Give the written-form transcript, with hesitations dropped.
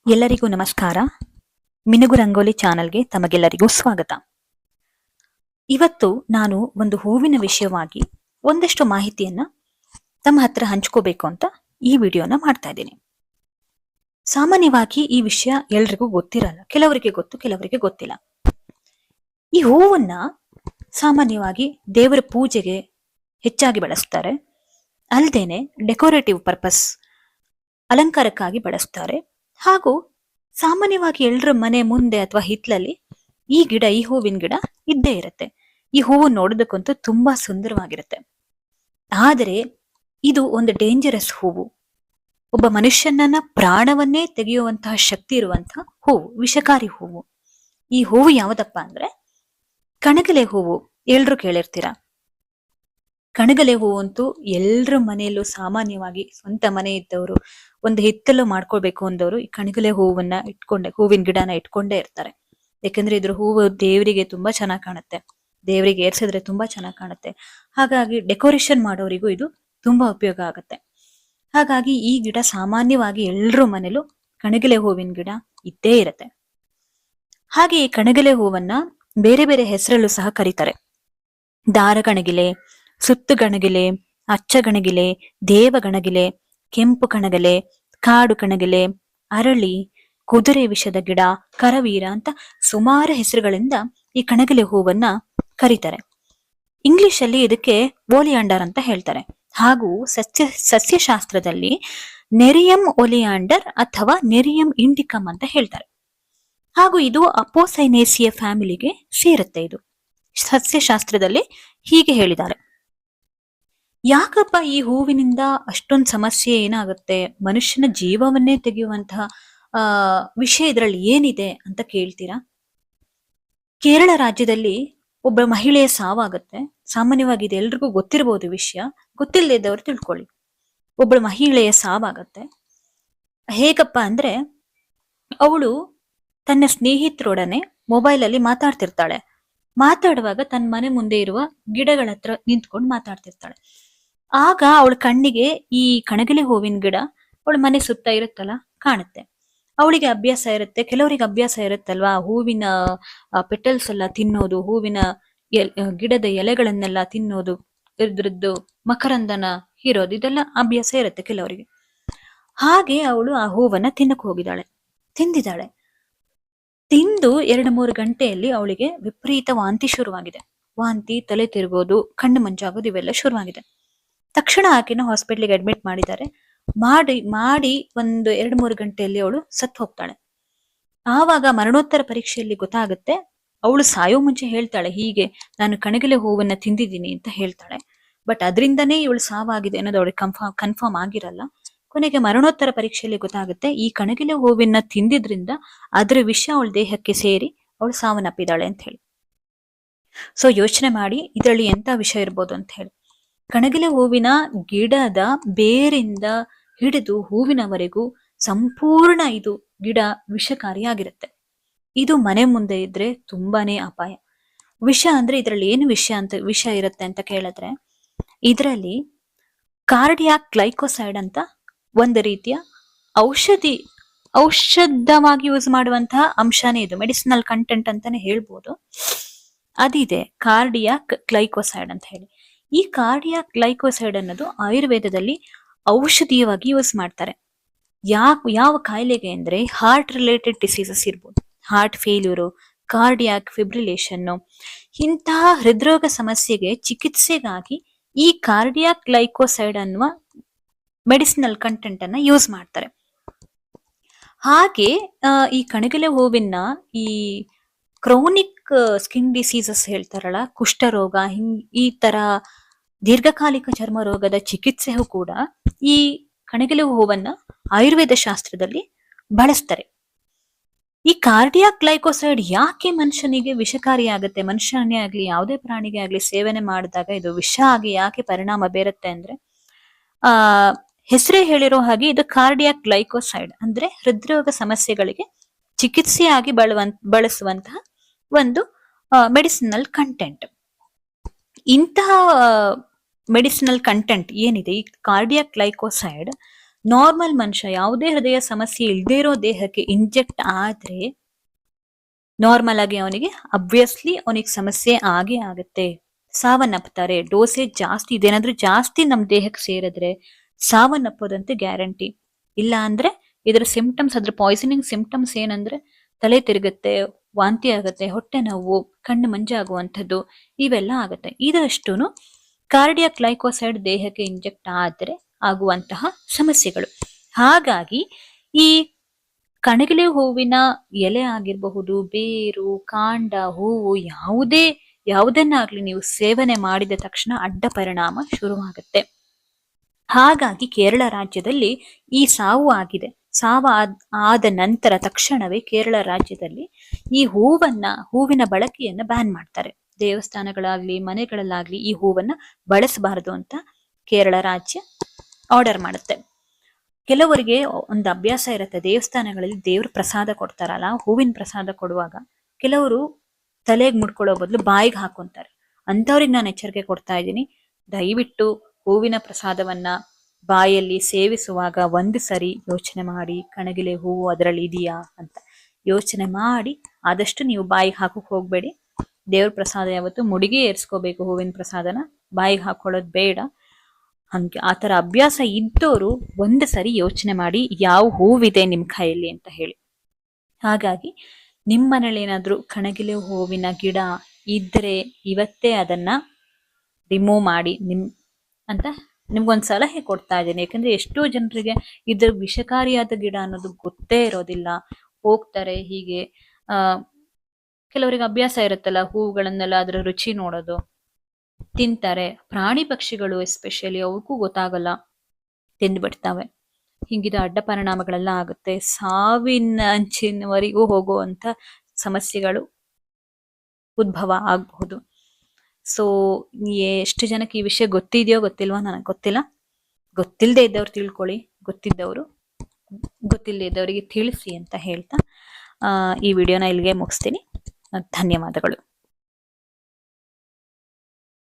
ಎಲ್ಲರಿಗೂ ನಮಸ್ಕಾರ. ಮಿನುಗು ರಂಗೋಲಿ ಚಾನೆಲ್ಗೆ ತಮಗೆಲ್ಲರಿಗೂ ಸ್ವಾಗತ. ಇವತ್ತು ನಾನು ಒಂದು ಹೂವಿನ ವಿಷಯವಾಗಿ ಒಂದಷ್ಟು ಮಾಹಿತಿಯನ್ನ ತಮ್ಮ ಹತ್ರ ಹಂಚ್ಕೋಬೇಕು ಅಂತ ಈ ವಿಡಿಯೋನ ಮಾಡ್ತಾ ಇದ್ದೀನಿ. ಸಾಮಾನ್ಯವಾಗಿ ಈ ವಿಷಯ ಎಲ್ರಿಗೂ ಗೊತ್ತಿರಲ್ಲ, ಕೆಲವರಿಗೆ ಗೊತ್ತು, ಕೆಲವರಿಗೆ ಗೊತ್ತಿಲ್ಲ. ಈ ಹೂವನ್ನ ಸಾಮಾನ್ಯವಾಗಿ ದೇವರ ಪೂಜೆಗೆ ಹೆಚ್ಚಾಗಿ ಬಳಸ್ತಾರೆ, ಅಲ್ಲದೇನೆ ಡೆಕೋರೇಟಿವ್ ಪರ್ಪಸ್ ಅಲಂಕಾರಕ್ಕಾಗಿ ಬಳಸ್ತಾರೆ. ಹಾಗೂ ಸಾಮಾನ್ಯವಾಗಿ ಎಲ್ಲರ ಮನೆ ಮುಂದೆ ಅಥವಾ ಹಿತ್ಲಲ್ಲಿ ಈ ಹೂವಿನ ಗಿಡ ಇದ್ದೇ ಇರುತ್ತೆ. ಈ ಹೂವು ನೋಡೋದಕ್ಕಂತೂ ತುಂಬಾ ಸುಂದರವಾಗಿರುತ್ತೆ. ಆದರೆ ಇದು ಒಂದು ಡೇಂಜರಸ್ ಹೂವು. ಒಬ್ಬ ಮನುಷ್ಯನನ್ನ ಪ್ರಾಣವನ್ನೇ ತೆಗೆಯುವಂತಹ ಶಕ್ತಿ ಇರುವಂತಹ ಹೂವು, ವಿಷಕಾರಿ ಹೂವು. ಈ ಹೂವು ಯಾವುದಪ್ಪ ಅಂದ್ರೆ ಕಣಗಿಲೆ ಹೂವು. ಎಲ್ರು ಕೇಳಿರ್ತೀರ. ಕಣಗಲೆ ಹೂವು ಅಂತೂ ಎಲ್ರ ಮನೆಯಲ್ಲೂ ಸಾಮಾನ್ಯವಾಗಿ ಸ್ವಂತ ಮನೆ ಇದ್ದವರು, ಒಂದು ಹಿತ್ತಲು ಮಾಡ್ಕೊಳ್ಬೇಕು ಅಂದವರು ಈ ಕಣಗಲೆ ಹೂವಿನ ಗಿಡನ ಇಟ್ಕೊಂಡೇ ಇರ್ತಾರೆ. ಯಾಕಂದ್ರೆ ಇದ್ರ ಹೂವು ದೇವರಿಗೆ ತುಂಬಾ ಚೆನ್ನಾಗಿ ಕಾಣುತ್ತೆ, ದೇವರಿಗೆ ಏರ್ಸಿದ್ರೆ ತುಂಬಾ ಚೆನ್ನಾಗಿ ಕಾಣುತ್ತೆ. ಹಾಗಾಗಿ ಡೆಕೋರೇಷನ್ ಮಾಡೋರಿಗೂ ಇದು ತುಂಬಾ ಉಪಯೋಗ ಆಗುತ್ತೆ. ಹಾಗಾಗಿ ಈ ಗಿಡ ಸಾಮಾನ್ಯವಾಗಿ ಎಲ್ರ ಮನೇಲೂ ಕಣಗಿಲೆ ಹೂವಿನ ಗಿಡ ಇದ್ದೇ ಇರುತ್ತೆ. ಹಾಗೆ ಈ ಕಣಗಿಲೆ ಹೂವನ್ನ ಬೇರೆ ಬೇರೆ ಹೆಸರಲ್ಲೂ ಸಹ ಕರೀತಾರೆ. ದಾರಗಣಗಿಲೆ, ಸುತ್ತು ಗಣಗಿಲೆ, ಅಚ್ಚ ಗಣಗಿಲೆ, ದೇವ ಗಣಗಿಲೆ, ಕೆಂಪು ಕಣಗಲೆ, ಕಾಡು ಕಣಗಿಲೆ, ಅರಳಿ, ಕುದುರೆ ವಿಷದ ಗಿಡ, ಕರವೀರ ಅಂತ ಸುಮಾರು ಹೆಸರುಗಳಿಂದ ಈ ಕಣಗಿಲೆ ಹೂವನ್ನ ಕರೀತಾರೆ. ಇಂಗ್ಲಿಷ್ ಅಲ್ಲಿ ಇದಕ್ಕೆ ಓಲಿಯಾಂಡರ್ ಅಂತ ಹೇಳ್ತಾರೆ. ಹಾಗೂ ಸಸ್ಯಶಾಸ್ತ್ರದಲ್ಲಿ ನೆರಿಯಂ ಒಲಿಯಾಂಡರ್ ಅಥವಾ ನೆರಿಯಂ ಇಂಡಿಕಮ್ ಅಂತ ಹೇಳ್ತಾರೆ. ಹಾಗೂ ಇದು ಅಪೋಸೈನೇಸಿಯ ಫ್ಯಾಮಿಲಿಗೆ ಸೇರುತ್ತೆ. ಇದು ಸಸ್ಯಶಾಸ್ತ್ರದಲ್ಲಿ ಹೀಗೆ ಹೇಳಿದ್ದಾರೆ. ಯಾಕಪ್ಪ ಈ ಹೂವಿನಿಂದ ಅಷ್ಟೊಂದು ಸಮಸ್ಯೆ ಏನಾಗುತ್ತೆ, ಮನುಷ್ಯನ ಜೀವವನ್ನೇ ತೆಗೆಯುವಂತಹ ವಿಷಯ ಇದರಲ್ಲಿ ಏನಿದೆ ಅಂತ ಕೇಳ್ತೀರಾ? ಕೇರಳ ರಾಜ್ಯದಲ್ಲಿ ಒಬ್ಬ ಮಹಿಳೆಯ ಸಾವಾಗುತ್ತೆ. ಸಾಮಾನ್ಯವಾಗಿ ಇದು ಎಲ್ರಿಗೂ ಗೊತ್ತಿರಬಹುದು ವಿಷಯ, ಗೊತ್ತಿಲ್ಲದೆ ಇದ್ದವರು ತಿಳ್ಕೊಳ್ಳಿ. ಒಬ್ಬ ಮಹಿಳೆಯ ಸಾವಾಗತ್ತೆ. ಹೇಗಪ್ಪ ಅಂದ್ರೆ ಅವಳು ತನ್ನ ಸ್ನೇಹಿತರೊಡನೆ ಮೊಬೈಲ್ ಅಲ್ಲಿ ಮಾತಾಡ್ತಿರ್ತಾಳೆ. ಮಾತಾಡುವಾಗ ತನ್ನ ಮನೆ ಮುಂದೆ ಇರುವ ಗಿಡಗಳ ಹತ್ರ ನಿಂತ್ಕೊಂಡು ಮಾತಾಡ್ತಿರ್ತಾಳೆ. ಆಗ ಅವಳ ಕಣ್ಣಿಗೆ ಈ ಕಣಗಿಲೆ ಹೂವಿನ ಗಿಡ ಅವಳ ಮನೆ ಸುತ್ತ ಇರುತ್ತಲ್ಲ ಕಾಣುತ್ತೆ. ಅವಳಿಗೆ ಅಭ್ಯಾಸ ಇರುತ್ತೆ, ಕೆಲವರಿಗೆ ಅಭ್ಯಾಸ ಇರುತ್ತಲ್ವಾ, ಹೂವಿನ ಪೆಟಲ್ಸ್ ಎಲ್ಲ ತಿನ್ನೋದು, ಹೂವಿನ ಗಿಡದ ಎಲೆಗಳನ್ನೆಲ್ಲ ತಿನ್ನೋದು, ಇದ್ರದ್ದು ಮಕರಂದನ ಹೀರೋದು, ಇದೆಲ್ಲ ಅಭ್ಯಾಸ ಇರುತ್ತೆ ಕೆಲವರಿಗೆ. ಹಾಗೆ ಅವಳು ಆ ಹೂವನ್ನ ತಿಂದಿದ್ದಾಳೆ. ತಿಂದು 2-3 ಗಂಟೆಯಲ್ಲಿ ಅವಳಿಗೆ ವಿಪರೀತ ವಾಂತಿ ಶುರುವಾಗಿದೆ. ವಾಂತಿ, ತಲೆ ತಿರುಗೋದು, ಕಣ್ಣು ಮಂಜಾಗೋದು ಇವೆಲ್ಲ ಶುರುವಾಗಿದೆ. ತಕ್ಷಣ ಆಕೆನ ಹಾಸ್ಪಿಟ್ಲಿಗೆ ಅಡ್ಮಿಟ್ ಮಾಡಿದ್ದಾರೆ. ಮಾಡಿ 1-2-3 ಗಂಟೆಯಲ್ಲಿ ಅವಳು ಸತ್ತು ಹೋಗ್ತಾಳೆ. ಆವಾಗ ಮರಣೋತ್ತರ ಪರೀಕ್ಷೆಯಲ್ಲಿ ಗೊತ್ತಾಗುತ್ತೆ. ಅವಳು ಸಾಯೋ ಮುಂಚೆ ಹೇಳ್ತಾಳೆ, ಹೀಗೆ ನಾನು ಕಣಗಿಲೆ ಹೂವನ್ನ ತಿಂದಿದ್ದೀನಿ ಅಂತ ಹೇಳ್ತಾಳೆ. ಬಟ್ ಅದರಿಂದನೇ ಇವಳು ಸಾವಾಗಿದೆ ಅನ್ನೋದು ಅವಳಿಗೆ ಕನ್ಫರ್ಮ್ ಆಗಿರಲ್ಲ. ಕೊನೆಗೆ ಮರಣೋತ್ತರ ಪರೀಕ್ಷೆಯಲ್ಲಿ ಗೊತ್ತಾಗುತ್ತೆ, ಈ ಕಣಗಿಲೆ ಹೂವಿನ ತಿಂದಿದ್ರಿಂದ ಅದರ ವಿಷ ಅವಳ ದೇಹಕ್ಕೆ ಸೇರಿ ಅವಳು ಸಾವನ್ನಪ್ಪಿದ್ದಾಳೆ ಅಂತ ಹೇಳಿ. ಸೊ ಯೋಚನೆ ಮಾಡಿ ಇದರಲ್ಲಿ ಎಂತ ವಿಷಯ ಇರ್ಬೋದು ಅಂತ ಹೇಳಿ. ಕಣಗಿಲೆ ಹೂವಿನ ಗಿಡದ ಬೇರಿಂದ ಹಿಡಿದು ಹೂವಿನವರೆಗೂ ಸಂಪೂರ್ಣ ಇದು ಗಿಡ ವಿಷಕಾರಿಯಾಗಿರುತ್ತೆ. ಇದು ಮನೆ ಮುಂದೆ ಇದ್ರೆ ತುಂಬಾನೇ ಅಪಾಯ. ವಿಷ ಅಂದ್ರೆ ಇದರಲ್ಲಿ ಏನು ವಿಷ ಇರುತ್ತೆ ಅಂತ ಕೇಳಿದ್ರೆ, ಇದರಲ್ಲಿ ಕಾರ್ಡಿಯಾಕ್ ಗ್ಲೈಕೋಸೈಡ್ ಅಂತ ಒಂದು ರೀತಿಯ ಔಷಧವಾಗಿ ಯೂಸ್ ಮಾಡುವಂತಹ ಅಂಶನೇ ಇದು, ಮೆಡಿಸಿನಲ್ ಕಂಟೆಂಟ್ ಅಂತಾನೆ ಹೇಳ್ಬೋದು. ಅದಿದೆ ಕಾರ್ಡಿಯಾಕ್ ಗ್ಲೈಕೋಸೈಡ್ ಅಂತ ಹೇಳಿ. ಈ ಕಾರ್ಡಿಯಾಕ್ ಗ್ಲೈಕೋಸೈಡ್ ಅನ್ನೋದು ಆಯುರ್ವೇದದಲ್ಲಿ ಔಷಧೀಯವಾಗಿ ಯೂಸ್ ಮಾಡ್ತಾರೆ. ಯಾವ ಕಾಯಿಲೆಗೆ ಅಂದ್ರೆ ಹಾರ್ಟ್ ರಿಲೇಟೆಡ್ ಡಿಸೀಸಸ್ ಇರ್ಬೋದು, ಹಾರ್ಟ್ ಫೇಲ್ಯೂರು, ಕಾರ್ಡಿಯಾಕ್ ಫಿಬ್ರಿಲೇಷನ್, ಇಂತಹ ಹೃದ್ರೋಗ ಸಮಸ್ಯೆಗೆ ಚಿಕಿತ್ಸೆಗಾಗಿ ಈ ಕಾರ್ಡಿಯಾಕ್ ಗ್ಲೈಕೋಸೈಡ್ ಅನ್ನುವ ಮೆಡಿಸಿನಲ್ ಕಂಟೆಂಟ್ ಅನ್ನ ಯೂಸ್ ಮಾಡ್ತಾರೆ. ಹಾಗೆ ಈ ಕಣಗಿಲೆ ಹೂವಿನ ಈ ಕ್ರೋನಿಕ್ ಸ್ಕಿನ್ ಡಿಸೀಸಸ್ ಹೇಳ್ತಾರಲ್ಲ, ಕುಷ್ಠರೋಗ, ಈ ತರ ದೀರ್ಘಕಾಲಿಕ ಚರ್ಮ ರೋಗದ ಚಿಕಿತ್ಸೆಯೂ ಕೂಡ ಈ ಕಣಗಿಲೆ ಹೂವನ್ನ ಆಯುರ್ವೇದ ಶಾಸ್ತ್ರದಲ್ಲಿ ಬಳಸ್ತಾರೆ. ಈ ಕಾರ್ಡಿಯಾಕ್ ಗ್ಲೈಕೋಸೈಡ್ ಯಾಕೆ ಮನುಷ್ಯನಿಗೆ ವಿಷಕಾರಿಯಾಗುತ್ತೆ, ಮನುಷ್ಯನೇ ಆಗ್ಲಿ ಯಾವುದೇ ಪ್ರಾಣಿಗೆ ಆಗ್ಲಿ ಸೇವನೆ ಮಾಡಿದಾಗ ಇದು ವಿಷ ಆಗಿ ಯಾಕೆ ಪರಿಣಾಮ ಬೀರುತ್ತೆ ಅಂದ್ರೆ, ಹೆಸರೇ ಹೇಳಿರೋ ಹಾಗೆ ಇದು ಕಾರ್ಡಿಯಾಕ್ ಗ್ಲೈಕೋಸೈಡ್ ಅಂದ್ರೆ ಹೃದ್ರೋಗ ಸಮಸ್ಯೆಗಳಿಗೆ ಚಿಕಿತ್ಸೆಯಾಗಿ ಬಳಸುವಂತಹ ಒಂದು ಮೆಡಿಸಿನಲ್ ಕಂಟೆಂಟ್. ಇಂತಹ ಮೆಡಿಸಿನಲ್ ಕಂಟೆಂಟ್ ಏನಿದೆ, ಈ ಕಾರ್ಡಿಯಾಕ್ ಗ್ಲೈಕೋಸೈಡ್ ನಾರ್ಮಲ್ ಮನುಷ್ಯ ಯಾವುದೇ ಹೃದಯ ಸಮಸ್ಯೆ ಇಲ್ಲದೇ ಇರೋ ದೇಹಕ್ಕೆ ಇಂಜೆಕ್ಟ್ ಆದ್ರೆ ನಾರ್ಮಲ್ ಆಗಿ ಅವನಿಗೆ ಅಬ್ವಿಯಸ್ಲಿ ಅವನಿಗೆ ಸಮಸ್ಯೆ ಆಗೇ ಆಗುತ್ತೆ, ಸಾವನ್ನಪ್ತಾರೆ. ಡೋಸೇಜ್ ಜಾಸ್ತಿ ಇದೆ, ಏನಾದ್ರೂ ಜಾಸ್ತಿ ನಮ್ ದೇಹಕ್ಕೆ ಸೇರಿದ್ರೆ ಸಾವನ್ನಪ್ಪೋದಂತೆ ಗ್ಯಾರಂಟಿ. ಇಲ್ಲ ಅಂದ್ರೆ ಇದರ ಸಿಂಪ್ಟಮ್ಸ್, ಅದ್ರ ಪಾಯ್ಸನಿಂಗ್ ಸಿಂಪ್ಟಮ್ಸ್ ಏನಂದ್ರೆ ತಲೆ ತಿರುಗುತ್ತೆ, ವಾಂತಿ ಆಗುತ್ತೆ, ಹೊಟ್ಟೆ ನೋವು, ಕಣ್ಣು ಮಂಜಾಗುವಂಥದ್ದು ಇವೆಲ್ಲ ಆಗುತ್ತೆ. ಇದಷ್ಟುನು ಕಾರ್ಡಿಯಾಕ್ ಗ್ಲೈಕೋಸೈಡ್ ದೇಹಕ್ಕೆ ಇಂಜೆಕ್ಟ್ ಆದ್ರೆ ಆಗುವಂತಹ ಸಮಸ್ಯೆಗಳು. ಹಾಗಾಗಿ ಈ ಕಣಗಿಲೆ ಹೂವಿನ ಎಲೆ ಆಗಿರಬಹುದು, ಬೇರು, ಕಾಂಡ, ಹೂವು ಯಾವುದನ್ನಾಗ್ಲಿ ನೀವು ಸೇವನೆ ಮಾಡಿದ ತಕ್ಷಣ ಅಡ್ಡ ಪರಿಣಾಮ ಶುರುವಾಗುತ್ತೆ. ಹಾಗಾಗಿ ಕೇರಳ ರಾಜ್ಯದಲ್ಲಿ ಈ ಸಾವು ಆಗಿದೆ. ಆದ ನಂತರ ತಕ್ಷಣವೇ ಕೇರಳ ರಾಜ್ಯದಲ್ಲಿ ಈ ಹೂವಿನ ಬಳಕೆಯನ್ನ ಬ್ಯಾನ್ ಮಾಡ್ತಾರೆ. ದೇವಸ್ಥಾನಗಳಾಗ್ಲಿ ಮನೆಗಳಲ್ಲಾಗ್ಲಿ ಈ ಹೂವನ್ನ ಬಳಸಬಾರದು ಅಂತ ಕೇರಳ ರಾಜ್ಯ ಆರ್ಡರ್ ಮಾಡುತ್ತೆ. ಕೆಲವರಿಗೆ ಒಂದು ಅಭ್ಯಾಸ ಇರುತ್ತೆ, ದೇವಸ್ಥಾನಗಳಲ್ಲಿ ದೇವ್ರ ಪ್ರಸಾದ ಕೊಡ್ತಾರಲ್ಲ, ಹೂವಿನ ಪ್ರಸಾದ ಕೊಡುವಾಗ ಕೆಲವರು ತಲೆಗೆ ಮುಡ್ಕೊಳ್ಳೋ ಬದಲು ಬಾಯಿಗೆ ಹಾಕೊಂತಾರೆ. ಅಂತವ್ರಿಗೆ ನಾನು ಎಚ್ಚರಿಕೆ ಕೊಡ್ತಾ ಇದ್ದೀನಿ, ದಯವಿಟ್ಟು ಹೂವಿನ ಪ್ರಸಾದವನ್ನ ಬಾಯಲ್ಲಿ ಸೇವಿಸುವಾಗ ಒಂದು ಸರಿ ಯೋಚನೆ ಮಾಡಿ, ಕಣಗಿಲೆ ಹೂವು ಅದರಲ್ಲಿ ಇದೆಯಾ ಅಂತ ಯೋಚನೆ ಮಾಡಿ ಆದಷ್ಟು ನೀವು ಬಾಯಿಗೆ ಹಾಕಕ್ ಹೋಗ್ಬೇಡಿ. ದೇವ್ರ ಪ್ರಸಾದ ಯಾವತ್ತು ಮುಡಿಗೆ ಏರ್ಸ್ಕೋಬೇಕು, ಹೂವಿನ ಪ್ರಸಾದನ ಬಾಯಿಗೆ ಹಾಕೊಳ್ಳೋದು ಬೇಡ. ಹಂಗೆ ಆತರ ಅಭ್ಯಾಸ ಇದ್ದವರು ಒಂದು ಸರಿ ಯೋಚನೆ ಮಾಡಿ ಯಾವ ಹೂವಿದೆ ನಿಮ್ ಕೈಯಲ್ಲಿ ಅಂತ ಹೇಳಿ. ಹಾಗಾಗಿ ನಿಮ್ಮ ಮನೇಲಿ ಏನಾದ್ರೂ ಕಣಗಿಲೆ ಹೂವಿನ ಗಿಡ ಇದ್ರೆ ಇವತ್ತೇ ಅದನ್ನ ರಿಮೂವ್ ಮಾಡಿ ಅಂತ ನಿಮ್ಗೊಂದು ಸಲಹೆ ಕೊಡ್ತಾ ಇದ್ದೀನಿ. ಯಾಕಂದ್ರೆ ಎಷ್ಟೋ ಜನರಿಗೆ ಇದ್ರ ವಿಷಕಾರಿಯಾದ ಗಿಡ ಅನ್ನೋದು ಗೊತ್ತೇ ಇರೋದಿಲ್ಲ, ಹೋಗ್ತಾರೆ ಹೀಗೆ. ಕೆಲವರಿಗೆ ಅಭ್ಯಾಸ ಇರುತ್ತಲ್ಲ ಹೂವುಗಳನ್ನೆಲ್ಲ ಅದರ ರುಚಿ ನೋಡೋದು, ತಿಂತಾರೆ. ಪ್ರಾಣಿ ಪಕ್ಷಿಗಳು ಎಸ್ಪೆಷಲಿ ಅವಕ್ಕೂ ಗೊತ್ತಾಗಲ್ಲ, ತಿಂದ್ಬಿಡ್ತಾವೆ. ಹಿಂಗಿದ ಅಡ್ಡ ಪರಿಣಾಮಗಳೆಲ್ಲ ಆಗುತ್ತೆ, ಸಾವಿನ ಅಂಚಿನವರೆಗೂ ಹೋಗುವಂತ ಸಮಸ್ಯೆಗಳು ಉದ್ಭವ ಆಗಬಹುದು. ಸೊ ಎಷ್ಟು ಜನಕ್ಕೆ ಈ ವಿಷಯ ಗೊತ್ತಿದೆಯೋ ಗೊತ್ತಿಲ್ವೋ ನನಗೆ ಗೊತ್ತಿಲ್ಲ. ಗೊತ್ತಿಲ್ಲದೆ ಇದ್ದವ್ರು ತಿಳ್ಕೊಳ್ಳಿ, ಗೊತ್ತಿಲ್ಲದೆ ಇದ್ದವರಿಗೆ ತಿಳಿಸಿ ಅಂತ ಹೇಳ್ತಾ ಈ ವಿಡಿಯೋನ ಇಲ್ಲಿಗೆ ಮುಗಿಸ್ತೀನಿ. ಧನ್ಯವಾದಗಳು.